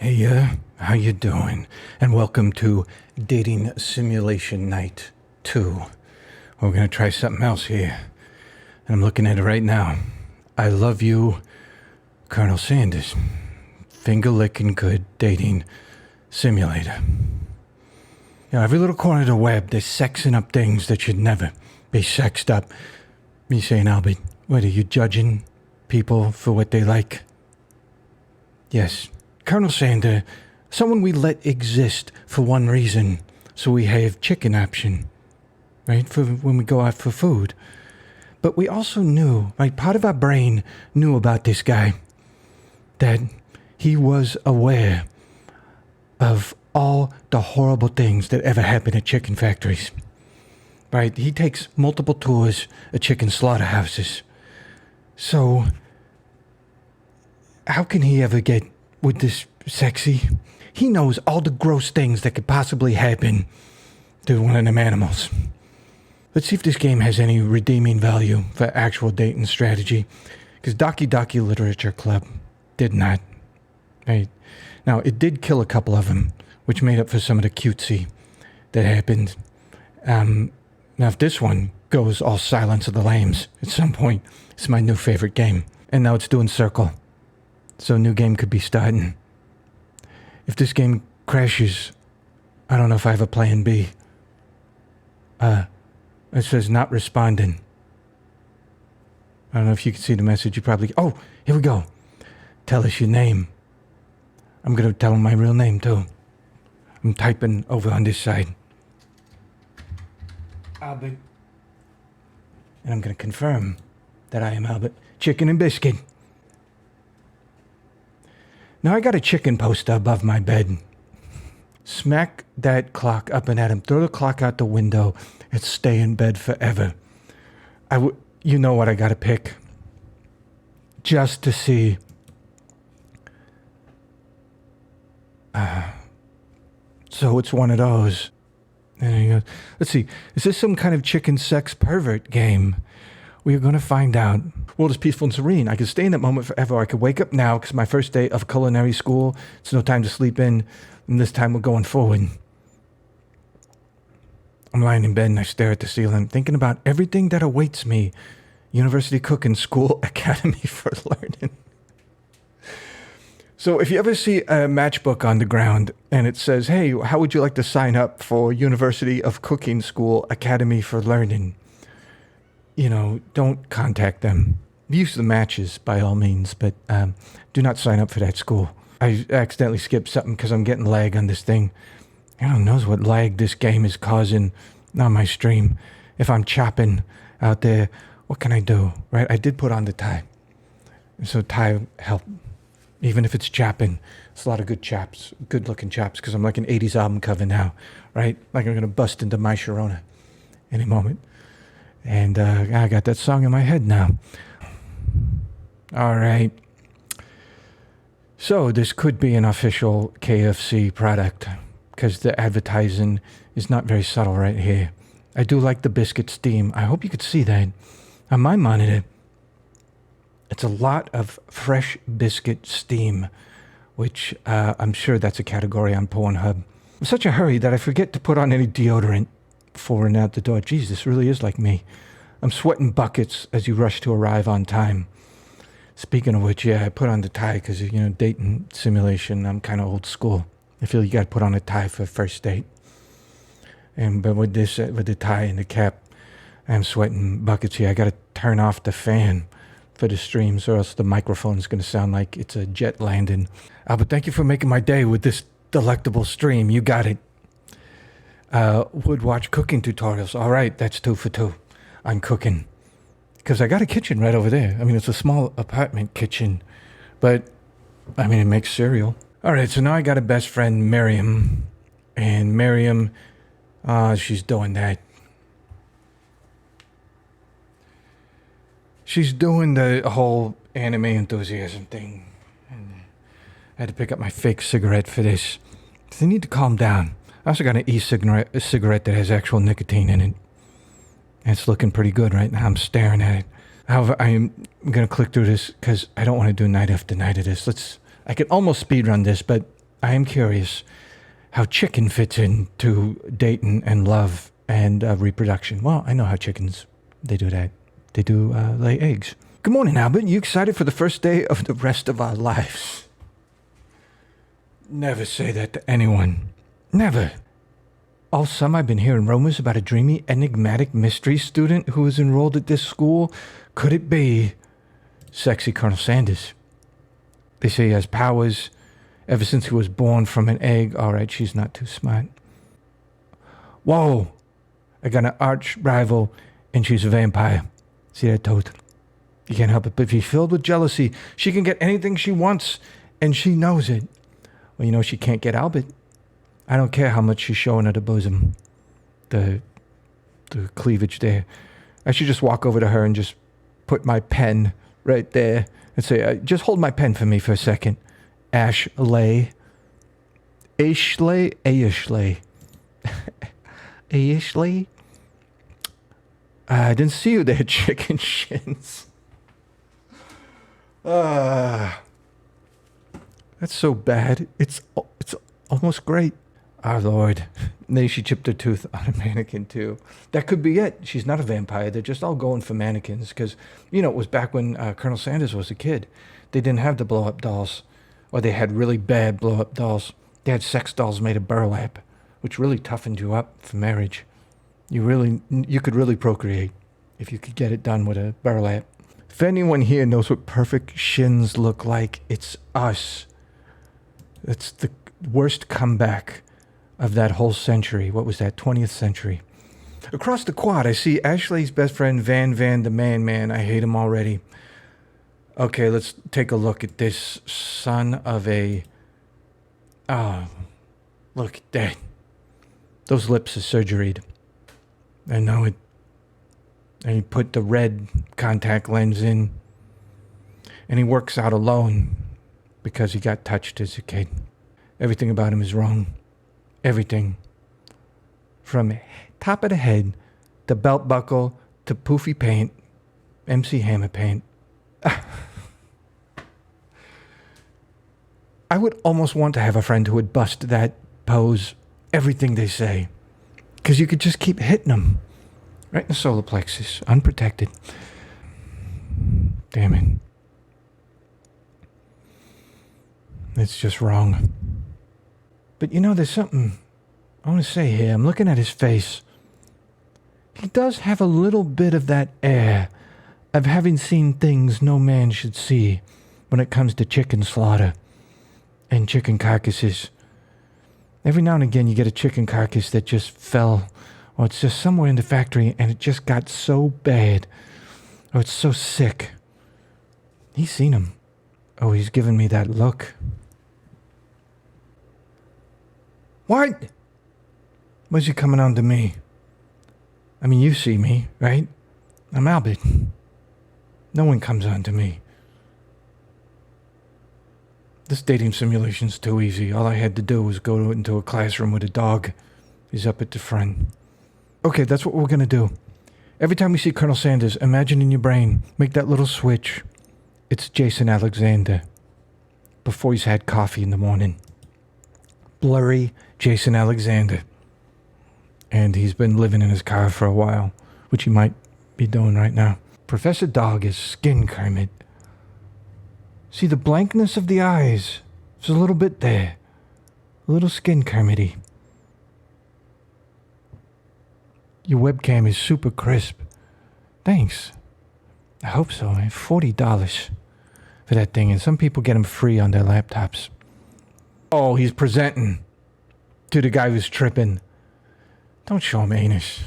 Hey, how you doing? And welcome to Dating Simulation Night 2. We're gonna try something else here. And I'm looking at it right now. I love you, Colonel Sanders. Finger-licking good dating simulator. You know, every little corner of the web, they're sexing up things that should never be sexed up. Me saying, Albert, what are you judging people for what they like? Yes. Colonel Sander, someone we let exist for one reason, so we have chicken option, right, for when we go out for food. But we also knew, right, part of our brain knew about this guy, that he was aware of all the horrible things that ever happen at chicken factories, right? He takes multiple tours of chicken slaughterhouses. So, how can he ever get with this sexy? He knows all the gross things that could possibly happen to one of them animals. Let's see if this game has any redeeming value for actual dating strategy. Because Doki Doki Literature Club did not. Right? Now, it did kill a couple of them, which made up for some of the cutesy that happened. Now, if this one goes all Silence of the Lambs at some point, it's my new favorite game. And now it's doing Circle. So a new game could be starting. If this game crashes, I don't know if I have a plan B. It says not responding. I don't know if you can see the message. You probably... Oh, here we go. Tell us your name. I'm going to tell him my real name, too. I'm typing over on this side. Albert. And I'm going to confirm that I am Albert. Chicken and biscuit. Now I got a chicken poster above my bed. Smack that clock up and at him. Throw the clock out the window and stay in bed forever. You know what I gotta pick. Just to see. So it's one of those. There you go. Let's see. Is this some kind of chicken sex pervert game? We're going to find out. World is peaceful and serene. I could stay in that moment forever. I could wake up now because my first day of culinary school. It's no time to sleep in. And this time we're going forward. I'm lying in bed and I stare at the ceiling, thinking about everything that awaits me. University Cooking School Academy for Learning. So if you ever see a matchbook on the ground and it says, hey, how would you like to sign up for University of Cooking School Academy for Learning? You know, don't contact them. Use the matches by all means, but do not sign up for that school. I accidentally skipped something because I'm getting lag on this thing. I don't know what lag this game is causing on my stream. If I'm chopping out there, what can I do, right? I did put on the tie. So tie help. Even if it's chopping, it's a lot of good chops, good looking chops, because I'm like an 80s album cover now, right? Like I'm going to bust into My Sharona any moment. And I got that song in my head now. All right. So this could be an official KFC product because the advertising is not very subtle right here. I do like the biscuit steam. I hope you could see that. On my monitor, it's a lot of fresh biscuit steam, which I'm sure that's a category on Pornhub. I'm in such a hurry that I forget to put on any deodorant before and out the door. Geez, this really is like me. I'm sweating buckets as you rush to arrive on time. Speaking of which, yeah, I put on the tie because, you know, dating simulation, I'm kind of old school. I feel you got to put on a tie for a first date. But with this, with the tie and the cap, I'm sweating buckets here. I got to turn off the fan for the streams or else the microphone's going to sound like it's a jet landing. But thank you for making my day with this delectable stream. You got it. Would watch cooking tutorials. All right, that's 2 for 2 on cooking. Because I got a kitchen right over there. I mean, it's a small apartment kitchen, but I mean, it makes cereal. All right, so now I got a best friend, Miriam. And Miriam, she's doing that. She's doing the whole anime enthusiasm thing. And I had to pick up my fake cigarette for this. They need to calm down. I also got an e-cigarette that has actual nicotine in it. And it's looking pretty good right now. I'm staring at it. However, I'm going to click through this because I don't want to do night after night of this. I could almost speedrun this, but I am curious how chicken fits into dating and love and reproduction. Well, I know how chickens, they do that. They do lay eggs. Good morning, Albert. You excited for the first day of the rest of our lives? Never say that to anyone. Never. All summer I've been hearing rumors about a dreamy, enigmatic mystery student who is enrolled at this school. Could it be sexy Colonel Sanders? They say he has powers ever since he was born from an egg. All right, she's not too smart. Whoa! I got an arch rival, and she's a vampire. See that, Toad? You can't help it, but if she's filled with jealousy, she can get anything she wants, and she knows it. Well, you know she can't get Albert. I don't care how much she's showing at her bosom. The cleavage there. I should just walk over to her and just put my pen right there and say, just hold my pen for me for a second. Ashley. Ashley? Ashley. Ashley? I didn't see you there, chicken shins. That's so bad. It's almost great. Our Lord. Maybe she chipped her tooth on a mannequin, too. That could be it. She's not a vampire. They're just all going for mannequins. Because, it was back when Colonel Sanders was a kid. They didn't have the blow-up dolls. Or they had really bad blow-up dolls. They had sex dolls made of burlap, which really toughened you up for marriage. You could really procreate if you could get it done with a burlap. If anyone here knows what perfect shins look like, it's us. It's the worst comeback of that whole century. What was that, 20th century? Across the quad, I see Ashley's best friend, Van the Man. I hate him already. Okay, let's take a look at this son of a... Oh, look at that. Those lips are surgeried. I know it. And he put the red contact lens in. And he works out alone because he got touched as a kid. Everything about him is wrong. Everything. From top of the head to belt buckle to poofy paint, MC Hammer paint. I would almost want to have a friend who would bust that pose, everything they say. Because you could just keep hitting them. Right in the solar plexus, unprotected. Damn it. It's just wrong. But there's something I want to say here. I'm looking at his face. He does have a little bit of that air of having seen things no man should see when it comes to chicken slaughter and chicken carcasses. Every now and again you get a chicken carcass that just fell, or it's just somewhere in the factory and it just got so bad, or it's so sick. He's seen him. Oh, he's giving me that look. What? Why's he coming on to me? I mean, you see me, right? I'm Albert. No one comes on to me. This dating simulation's too easy. All I had to do was go into a classroom with a dog. He's up at the front. Okay, that's what we're gonna do. Every time we see Colonel Sanders, imagine in your brain, make that little switch. It's Jason Alexander. Before he's had coffee in the morning. Blurry Jason Alexander. And he's been living in his car for a while, which he might be doing right now. Professor Dog is Skin Kermit. See the blankness of the eyes? There's a little bit there. A little Skin Kermity. Your webcam is super crisp. Thanks. I hope so. $40 for that thing, and some people get them free on their laptops. Oh, he's presenting to the guy who's tripping. Don't show him anus.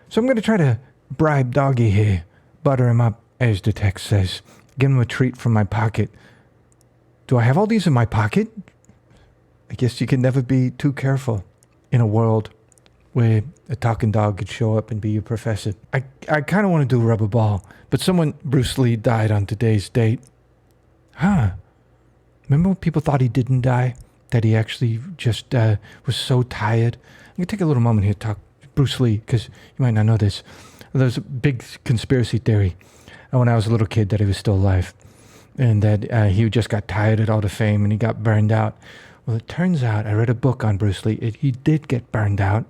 So I'm going to try to bribe Doggy here. Butter him up, as the text says. Give him a treat from my pocket. Do I have all these in my pocket? I guess you can never be too careful in a world where a talking dog could show up and be your professor. I kind of want to do rubber ball, but Bruce Lee died on today's date. Huh. Remember when people thought he didn't die? That he actually just was so tired? I'm going to take a little moment here to talk Bruce Lee, because you might not know this. There's a big conspiracy theory when I was a little kid that he was still alive. and that he just got tired of all the fame and he got burned out. Well, it turns out, I read a book on Bruce Lee. He did get burned out.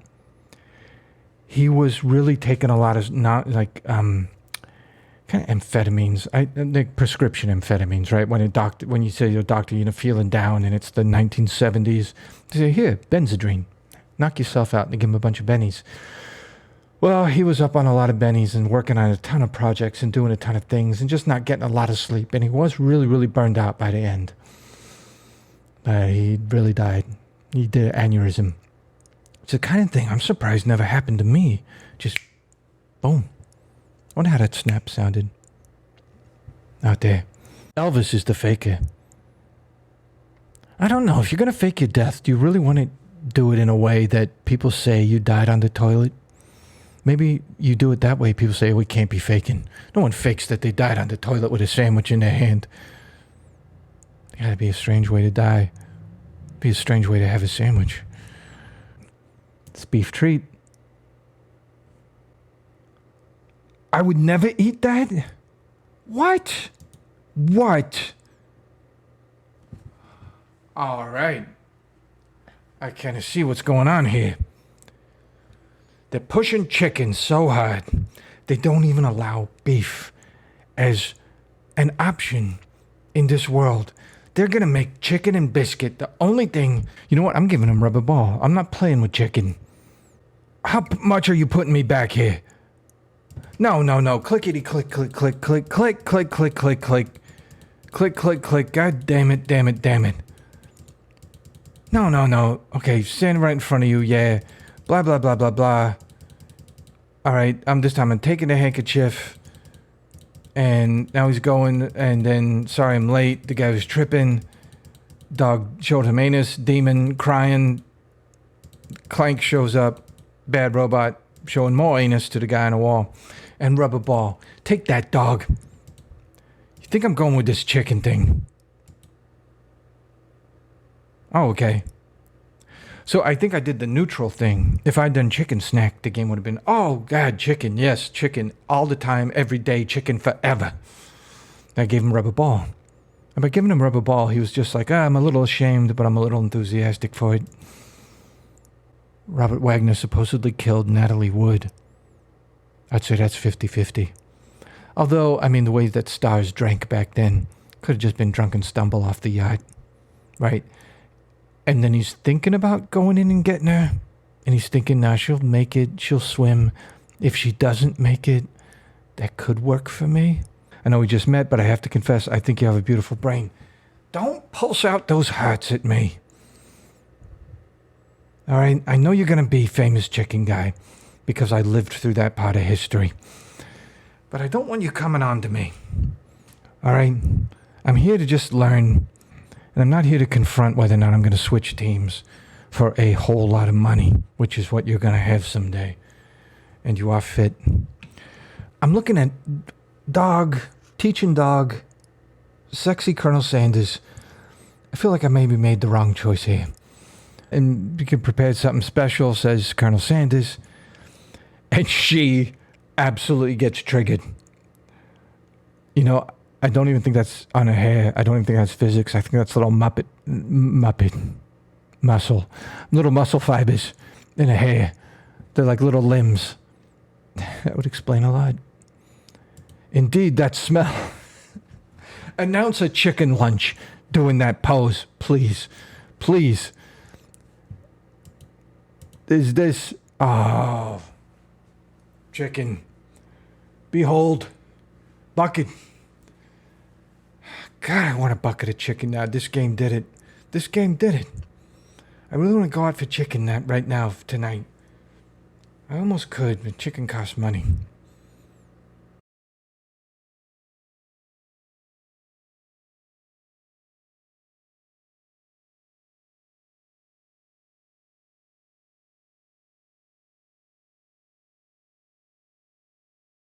He was really taking a lot of kind of amphetamines, like prescription amphetamines, right? When you say to your doctor, feeling down, and it's the 1970s, they say, here, Benzedrine, knock yourself out, and they give him a bunch of bennies. Well, he was up on a lot of bennies and working on a ton of projects and doing a ton of things and just not getting a lot of sleep, and he was really, really burned out by the end. He really died. He did an aneurysm. It's the kind of thing I'm surprised never happened to me. Just boom. I wonder how that snap sounded out there. Elvis is the faker. I don't know. If you're going to fake your death, do you really want to do it in a way that people say you died on the toilet? Maybe you do it that way. People say, we can't be faking. No one fakes that they died on the toilet with a sandwich in their hand. It gotta be a strange way to die. Be a strange way to have a sandwich. It's beef treat. I would never eat that? What? All right. I kind of see what's going on here. They're pushing chicken so hard, they don't even allow beef as an option in this world. They're going to make chicken and biscuit the only thing. You know what? I'm giving them rubber ball. I'm not playing with chicken. How much are you putting me back here? No. Clickety click, click, click, click, click, click, click, click, click. Click, click, click. God damn it. No. Okay, stand right in front of you, yeah. Blah, blah, blah, blah, blah. All right, this time I'm taking the handkerchief. And now he's going, and then, sorry I'm late. The guy was tripping. Dog showed him anus. Demon crying. Clank shows up. Bad robot showing more anus to the guy on the wall. And rubber ball. Take that, dog. You think I'm going with this chicken thing? Oh, okay. So I think I did the neutral thing. If I'd done chicken snack, the game would have been, oh, God, chicken. Yes, chicken. All the time, every day, chicken forever. I gave him rubber ball. And by giving him rubber ball, he was just like, I'm a little ashamed, but I'm a little enthusiastic for it. Robert Wagner supposedly killed Natalie Wood. I'd say that's 50-50. Although, the way that stars drank back then could have just been drunken stumble off the yacht, right? And then he's thinking about going in and getting her. And he's thinking, now she'll make it, she'll swim. If she doesn't make it, that could work for me. I know we just met, but I have to confess, I think you have a beautiful brain. Don't pulse out those hearts at me. All right, I know you're going to be famous chicken guy because I lived through that part of history. But I don't want you coming on to me. All right? I'm here to just learn, and I'm not here to confront whether or not I'm going to switch teams for a whole lot of money, which is what you're going to have someday. And you are fit. I'm looking at teaching dog, sexy Colonel Sanders. I feel like I maybe made the wrong choice here. And you can prepare something special, says Colonel Sanders. And she absolutely gets triggered. I don't even think that's on her hair. I don't even think that's physics. I think that's little Muppet muscle. Little muscle fibers in her hair. They're like little limbs. That would explain a lot. Indeed, that smell. Announce a chicken lunch doing that pose, please. Please. Is this... Oh. Chicken. Behold. Bucket. God, I want a bucket of chicken now. This game did it. I really want to go out for chicken right now, tonight. I almost could, but chicken costs money.